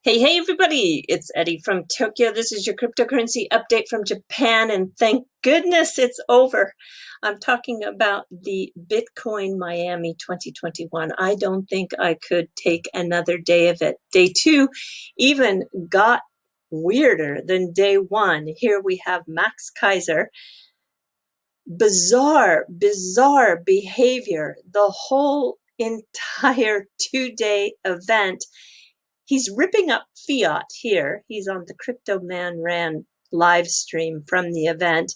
Hey, everybody, it's Eddie from Tokyo. This is your cryptocurrency update from Japan, and thank goodness it's over. I'm talking about the Bitcoin Miami 2021. I don't think I could take another day of it. Day two even got weirder than day one. Here we have Max Kaiser. Bizarre behavior. The whole entire two-day event. He's ripping up fiat here. He's on the Crypto Man Ran live stream from the event.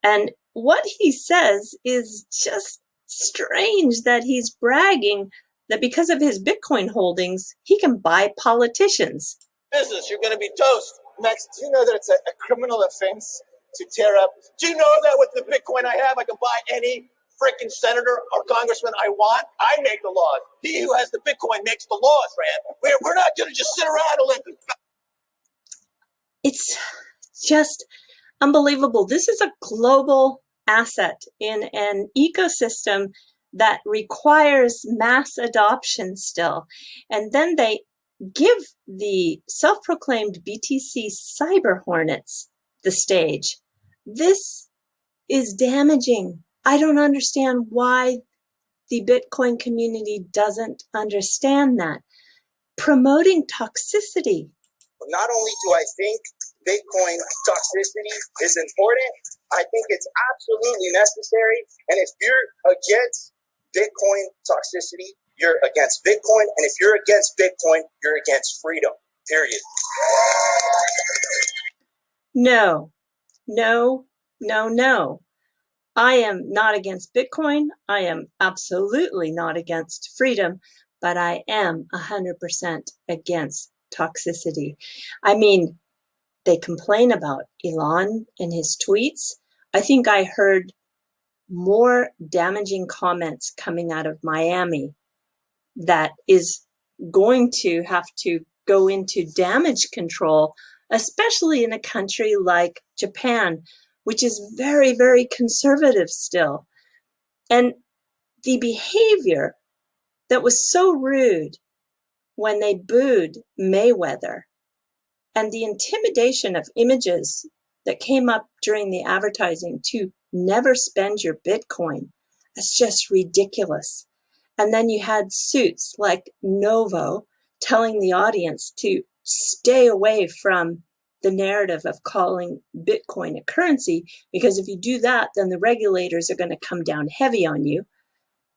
And what he says is just strange, that he's bragging that because of his Bitcoin holdings, he can buy politicians. Business, you're going to be toast. Max, do you know that it's a criminal offense to tear up? Do you know that with the Bitcoin I have, I can buy any freaking senator or congressman I want? I make the laws. He who has the Bitcoin makes the laws, man. We're not going to just sit around and let them. It's just unbelievable. This is a global asset in an ecosystem that requires mass adoption still. And then they give the self-proclaimed BTC cyber hornets the stage. This is damaging. I don't understand why the Bitcoin community doesn't understand that. Promoting toxicity. Not only do I think Bitcoin toxicity is important, I think it's absolutely necessary. And if you're against Bitcoin toxicity, you're against Bitcoin. And if you're against Bitcoin, you're against freedom, period. No. I am not against Bitcoin. I am absolutely not against freedom, but I am 100% against toxicity. I mean, they complain about Elon and his tweets. I think I heard more damaging comments coming out of Miami that is going to have to go into damage control, especially in a country like Japan, which is very conservative still. And the behavior that was so rude when they booed Mayweather, and the intimidation of images that came up during the advertising to never spend your Bitcoin, that's just ridiculous. And then you had suits like Novo telling the audience to stay away from the narrative of calling Bitcoin a currency, because if you do that, then the regulators are going to come down heavy on you.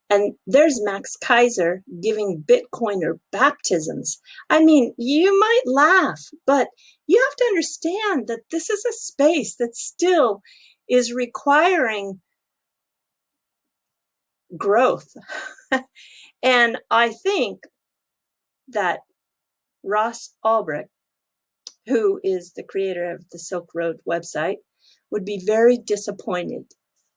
And there's Max Kaiser giving Bitcoiner baptisms. I mean, you might laugh, but you have to understand that this is a space that still is requiring growth. And I think that Ross Ulbricht, who is the creator of the Silk Road website, would be very disappointed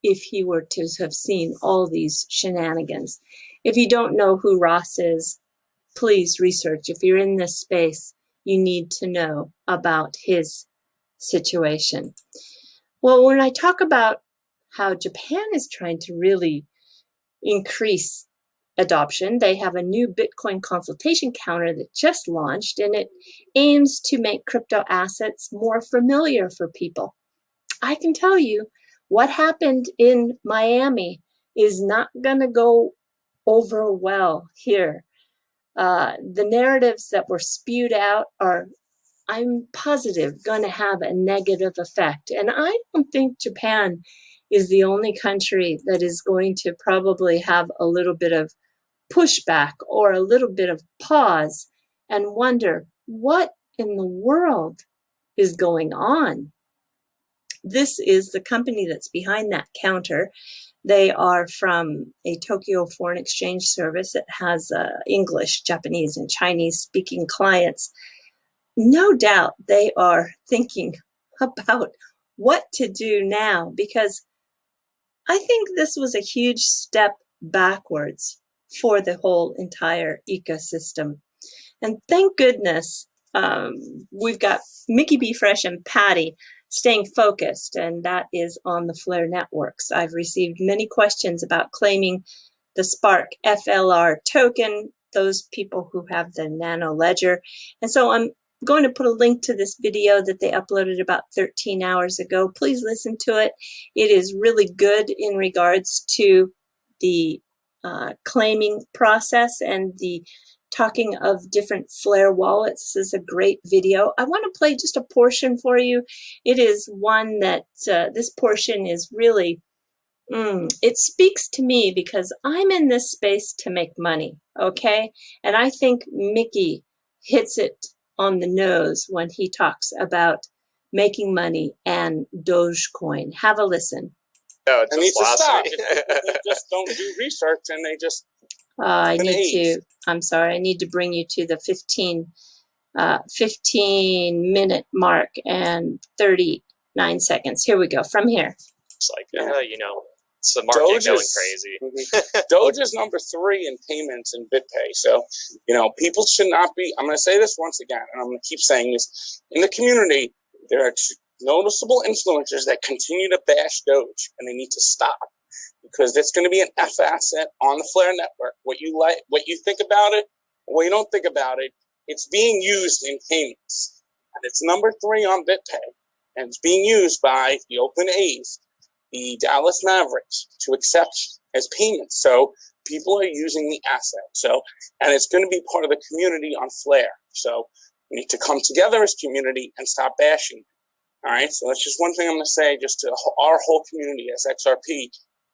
if he were to have seen all these shenanigans. If you don't know who Ross is, please research. If you're in this space, you need to know about his situation. Well, when I talk about how Japan is trying to really increase adoption, they have a new Bitcoin consultation counter that just launched, and it aims to make crypto assets more familiar for people. I can tell you what happened in Miami is not going to go over well here. The narratives that were spewed out are, I'm positive, going to have a negative effect. And I don't think Japan is the only country that is going to probably have a little bit of pushback or a little bit of pause and wonder what in the world is going on. This is the company that's behind that counter. They are from a Tokyo foreign exchange service that has English, Japanese, and Chinese speaking clients. No doubt they are thinking about what to do now, because I think this was a huge step backwards for the whole entire ecosystem. And thank goodness we've got Mickey B. Fresh and Patty staying focused, and that is on the FlareNetworks. I've received many questions about claiming the Spark FLR token, those people who have the nano ledger. And so I'm going to put a link to this video that they uploaded about 13 hours ago. Please listen to it. It is really good in regards to the claiming process and the talking of different Flare wallets. This is a great video. I want to play just a portion for you. It is one that this portion is really it speaks to me because I'm in this space to make money, okay? And I think Mickey hits it on the nose when he talks about making money and Dogecoin. Have a listen. No, it needs to stop. They just don't do research and they just I'm sorry, I need to bring you to the 15-minute mark and 39 seconds. Here we go, from here. It's like, you know, it's the market going crazy. Doge is number 3 in payments in BitPay. So, you know, people should not be, I'm going to say this once again, and I'm going to keep saying this. In the community, there are noticeable influencers that continue to bash Doge, and they need to stop. Because it's going to be an F asset on the Flare network. What you think about it, what you don't think about it, it's being used in payments. And it's number 3 on BitPay. And it's being used by the Oakland A's, the Dallas Mavericks, to accept as payments. So people are using the asset. So, and it's going to be part of the community on Flare. So we need to come together as community and stop bashing. All right. So that's just one thing I'm going to say, just to our whole community as XRP.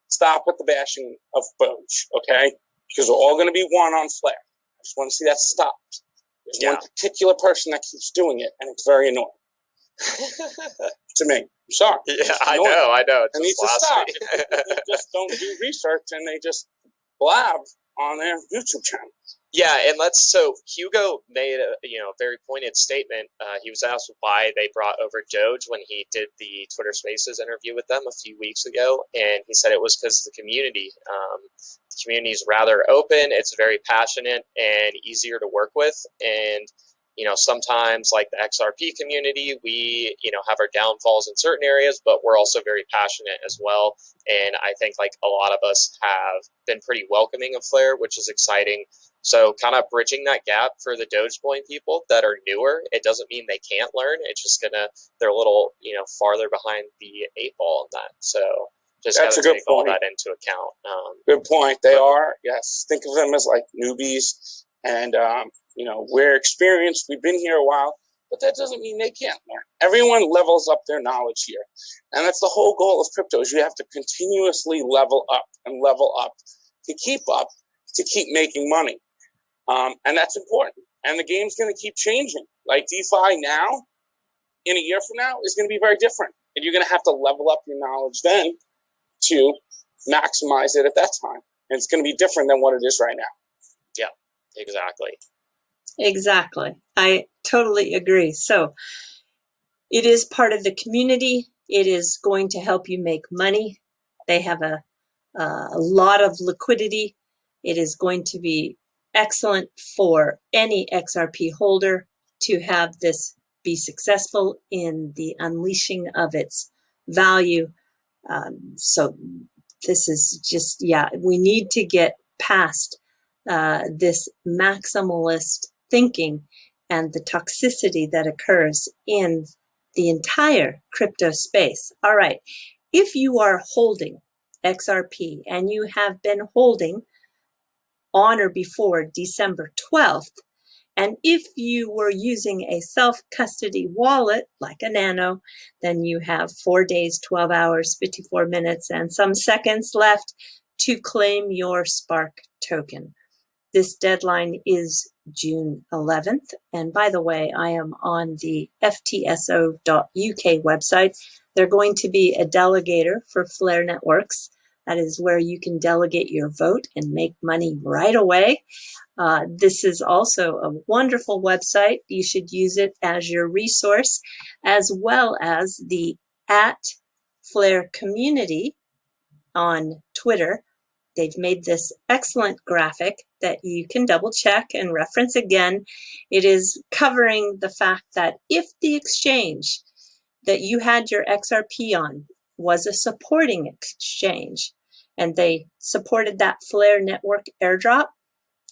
Stop with the bashing of Doge, okay? Because we're all going to be one on Flare. I just want to see that stopped. There's one particular person that keeps doing it, and it's very annoying. To me. I'm sorry. Yeah, I know. It needs to stop. They just don't do research, and they just blab on their YouTube channel. Yeah, and so Hugo made a very pointed statement. He was asked why they brought over Doge when he did the Twitter Spaces interview with them a few weeks ago, and he said it was because of the community. The community is rather open, it's very passionate and easier to work with, and sometimes like the XRP community, we have our downfalls in certain areas, but we're also very passionate as well. And I think like a lot of us have been pretty welcoming of Flare, which is exciting. So kind of bridging that gap for the Dogecoin people that are newer, it doesn't mean they can't learn. It's just they're a little, farther behind the 8 ball on that. So just got to take all that into account. Good point. They are, yes. Think of them as like newbies. And, we're experienced. We've been here a while. But that doesn't mean they can't learn. Everyone levels up their knowledge here. And that's the whole goal of crypto is you have to continuously level up to keep making money. And that's important. And the game's going to keep changing. Like DeFi now, in a year from now, is going to be very different. And you're going to have to level up your knowledge then to maximize it at that time. And it's going to be different than what it is right now. Yeah, exactly. Exactly. I totally agree. So it is part of the community. It is going to help you make money. They have a lot of liquidity. It is going to be excellent for any XRP holder to have this be successful in the unleashing of its value. So this is just, we need to get past this maximalist thinking and the toxicity that occurs in the entire crypto space. All right, if you are holding XRP and you have been holding on or before December 12th, and if you were using a self-custody wallet like a Nano, then you have 4 days, 12 hours, 54 minutes, and some seconds left to claim your Spark token. This deadline is June 11th. And by the way, I am on the ftso.uk website. They're going to be a delegator for FlareNetworks. That is where you can delegate your vote and make money right away. This is also a wonderful website. You should use it as your resource, as well as the @Flare community on Twitter. They've made this excellent graphic that you can double check and reference again. It is covering the fact that if the exchange that you had your XRP on was a supporting exchange and they supported that Flare network airdrop,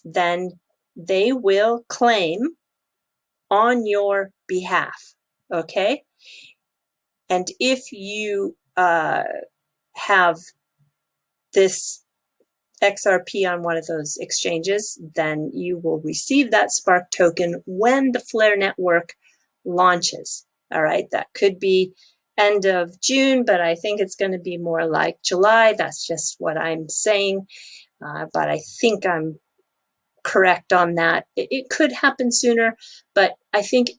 then they will claim on your behalf, okay? And if you have this XRP on one of those exchanges, then you will receive that Spark token when the Flare network launches. All right, that could be end of June, but I think it's going to be more like July. That's just what I'm saying, but I think I'm correct on that. It could happen sooner, but I think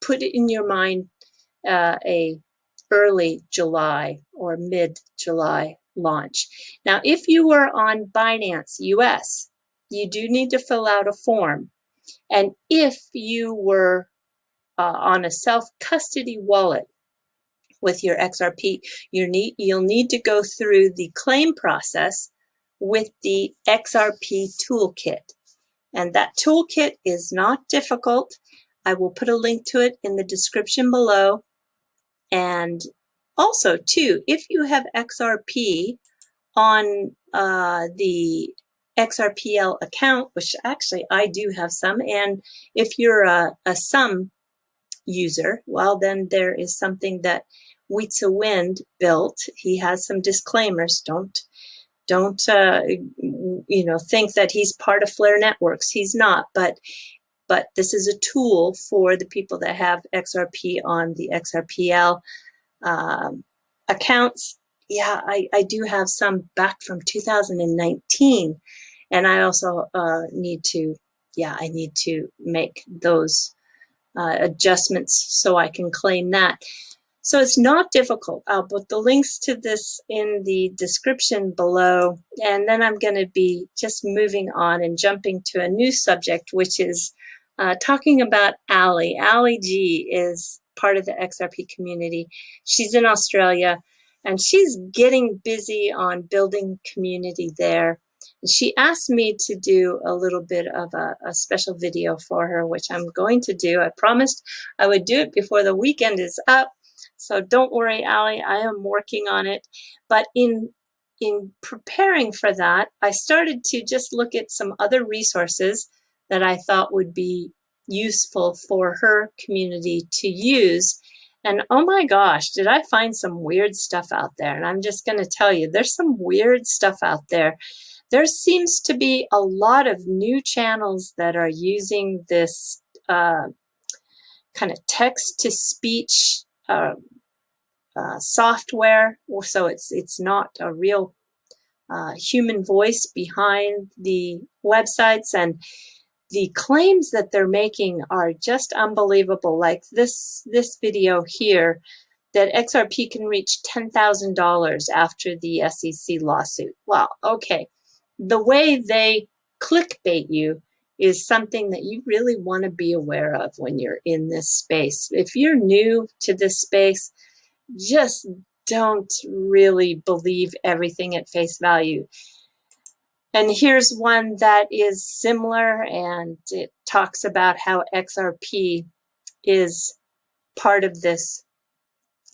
put it in your mind a early July or mid-July launch. Now, if you were on Binance US, you do need to fill out a form. And if you were on a self-custody wallet with your XRP, you'll need to go through the claim process with the XRP toolkit. And that toolkit is not difficult. I will put a link to it in the description below. And also, too, if you have XRP on the XRPL account, which actually I do have some, and if you're a sum user, well, then there is something that Weetza Wind built. He has some disclaimers. Don't think that he's part of FlareNetworks. He's not, but this is a tool for the people that have XRP on the XRPL accounts. Yeah, I do have some back from 2019, and I also need to make those adjustments so I can claim that. So it's not difficult. I'll put the links to this in the description below, and then I'm going to be just moving on and jumping to a new subject, which is talking about Ali. Ali G is part of the XRP community. She's in Australia, and she's getting busy on building community there. She asked me to do a little bit of a special video for her, which I'm going to do. I promised I would do it before the weekend is up. So don't worry, Ali, I am working on it. But in preparing for that, I started to just look at some other resources that I thought would be useful for her community to use. And oh my gosh, did I find some weird stuff out there? And I'm just going to tell you, there's some weird stuff out there. There seems to be a lot of new channels that are using this kind of text-to-speech software, so it's not a real human voice behind the websites, and the claims that they're making are just unbelievable. Like this video here, that XRP can reach $10,000 after the SEC lawsuit. Well, okay, the way they clickbait you is something that you really want to be aware of when you're in this space. If you're new to this space, just don't really believe everything at face value. And here's one that is similar, and it talks about how XRP is part of this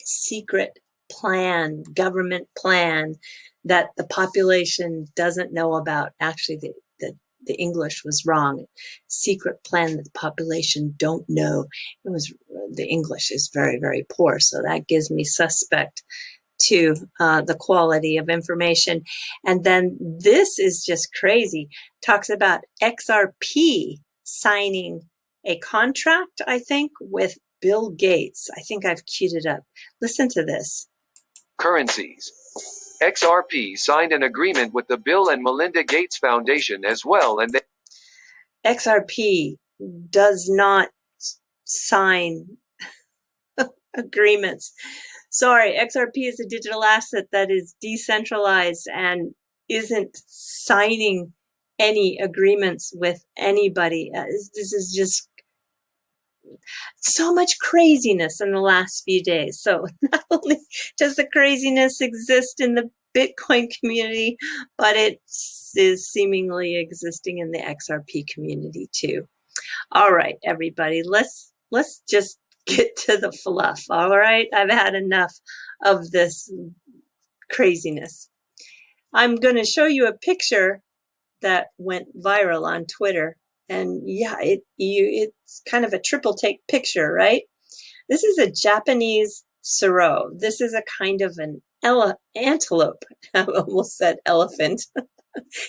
secret plan, government plan that the population doesn't know about. Actually, the English was wrong. Secret plan that the population don't know. The English is very, very poor, so that gives me suspect to the quality of information. And then this is just crazy. Talks about XRP signing a contract, I think, with Bill Gates. I think I've queued it up. Listen to this. Currencies. XRP signed an agreement with the Bill and Melinda Gates Foundation as well, and XRP does not sign agreements. Sorry, XRP is a digital asset that is decentralized and isn't signing any agreements with anybody. This is just so much craziness in the last few days. So not only does the craziness exist in the Bitcoin community, but it is seemingly existing in the XRP community too. All right, everybody, let's just get to the fluff. All right, I've had enough of this craziness. I'm going to show you a picture that went viral on Twitter, And yeah, it's kind of a triple take picture, right? This is a Japanese suro. This is a kind of an antelope. I almost said elephant.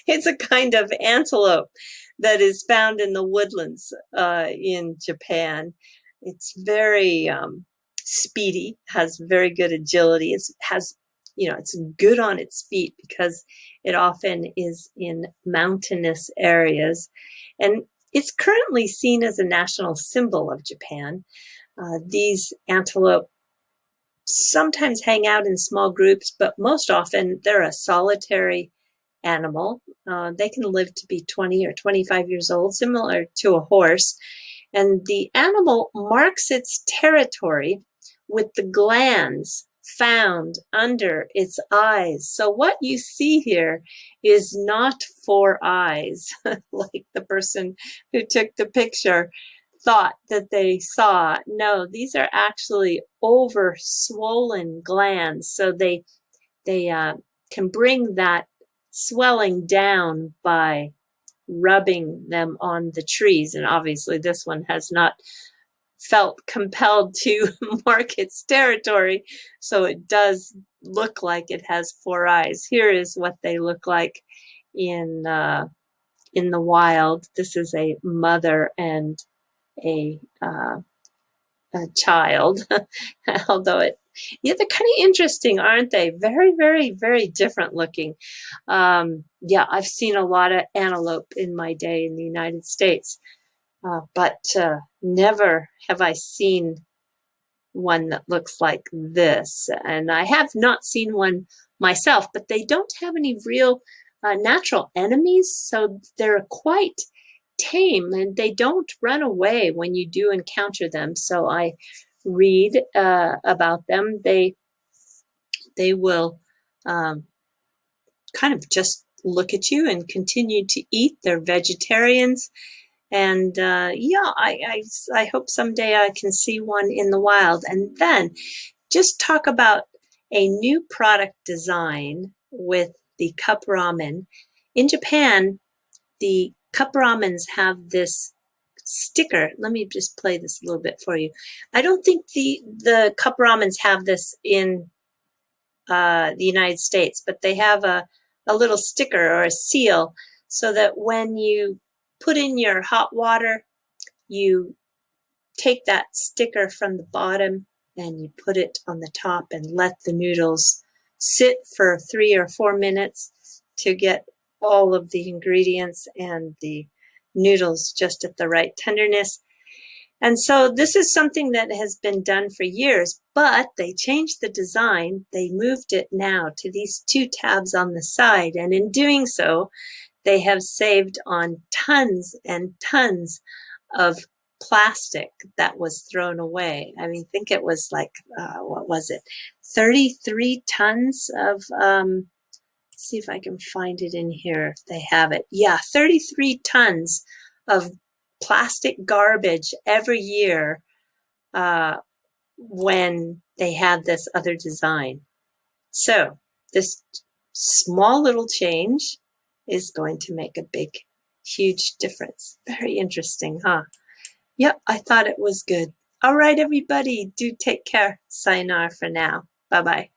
It's a kind of antelope that is found in the woodlands in Japan. It's very speedy, has very good agility. It's good on its feet because it often is in mountainous areas. And it's currently seen as a national symbol of Japan. These antelope sometimes hang out in small groups, but most often they're a solitary animal. They can live to be 20 or 25 years old, similar to a horse. And the animal marks its territory with the glands found under its eyes. So what you see here is not 4 eyes, like the person who took the picture thought that they saw. No, these are actually over swollen glands. So they can bring that swelling down by rubbing them on the trees. And obviously this one has not felt compelled to mark its territory, so it does look like it has 4 eyes. Here is what they look like in the wild. This is a mother and a child, although they're kind of interesting, aren't they? Very, very, very different looking. Yeah, I've seen a lot of antelope in my day in the United States, but never have I seen one that looks like this. And I have not seen one myself, but they don't have any real natural enemies, so they're quite tame and they don't run away when you do encounter them. So I read about them. They will kind of just look at you and continue to eat. They're vegetarians. And yeah, I hope someday I can see one in the wild. And then just talk about a new product design with the cup ramen. In Japan, the cup ramens have this sticker. Let me just play this a little bit for you. I don't think the cup ramens have this in the United States, but they have a little sticker or a seal so that when you put in your hot water, you take that sticker from the bottom and you put it on the top and let the noodles sit for 3 or 4 minutes to get all of the ingredients and the noodles just at the right tenderness. And so this is something that has been done for years, but they changed the design. They moved it now to these 2 tabs on the side. And in doing so, they have saved on tons and tons of plastic that was thrown away. I mean, I think it was like, what was it? 33 tons of, see if I can find it in here if they have it. Yeah, 33 tons of plastic garbage every year when they have this other design. So this small little change is going to make a big, huge difference. Very interesting, huh? Yep, I thought it was good. All right, everybody, do take care. Sayonara for now. Bye-bye.